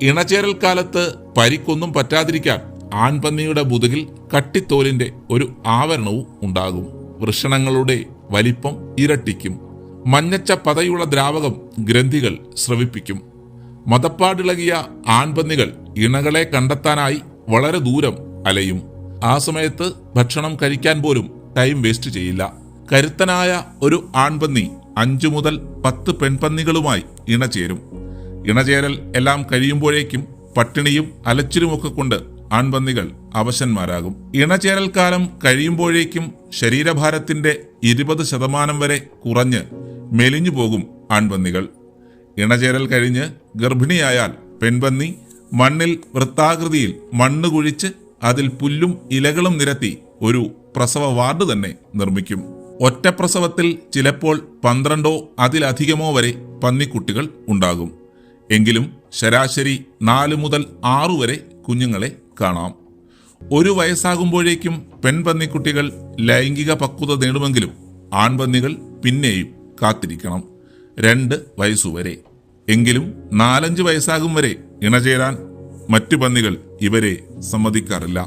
ഇണചേരൽ കാലത്ത് പരിക്കൊന്നും പറ്റാതിരിക്കാൻ ആൺപന്നിയുടെ മുതുകിൽ കട്ടിത്തോലിന്റെ ഒരു ആവരണവും ഉണ്ടാകും. വൃഷണങ്ങളുടെ വലിപ്പം ഇരട്ടിക്കും. മഞ്ഞച്ച പതയുള്ള ദ്രാവകം ഗ്രന്ഥികൾ സ്രവിപ്പിക്കും. മദപ്പാടിളകിയ ആൺപന്നികൾ ഇണകളെ കണ്ടെത്താനായി വളരെ ദൂരം അലയും. ആ സമയത്ത് ഭക്ഷണം കഴിക്കാൻ പോലും ടൈം വേസ്റ്റ് ചെയ്യില്ല. കരുത്തനായ ഒരു ആൺപന്നി 5 മുതൽ 10 പെൺപന്നികളുമായി ഇണചേരും. ഇണചേരൽ എല്ലാം കഴിയുമ്പോഴേക്കും പട്ടിണിയും അലച്ചിലുമൊക്കെ കൊണ്ട് ആൺപന്നികൾ അവശന്മാരാകും. ഇണചേരൽ കാലം കഴിയുമ്പോഴേക്കും ശരീരഭാരത്തിന്റെ 20% വരെ കുറഞ്ഞ് മെലിഞ്ഞു പോകും ആൺപന്നികൾ. ഇണചേരൽ കഴിഞ്ഞ് ഗർഭിണിയായാൽ പെൺപന്നി മണ്ണിൽ വൃത്താകൃതിയിൽ മണ്ണ് കുഴിച്ച് അതിൽ പുല്ലും ഇലകളും നിരത്തി ഒരു പ്രസവ വാർഡ് തന്നെ നിർമ്മിക്കും. ഒറ്റ പ്രസവത്തിൽ ചിലപ്പോൾ 12 അതിലധികമോ വരെ പന്നിക്കുട്ടികൾ ഉണ്ടാകും. എങ്കിലും ശരാശരി 4 മുതൽ 6 വരെ കുഞ്ഞുങ്ങളെ കാണാം. 1 വയസ്സാകുമ്പോഴേക്കും പെൺപന്നിക്കുട്ടികൾ ലൈംഗിക പക്വത നേടുമെങ്കിലും ആൺപന്നികൾ പിന്നെയും കാത്തിരിക്കണം 2 വയസ്സുവരെ. എങ്കിലും 4-5 വയസ്സാകും വരെ ഇണചേരാൻ മറ്റു പന്നികൾ ഇവരെ സമ്മതിക്കാറില്ല.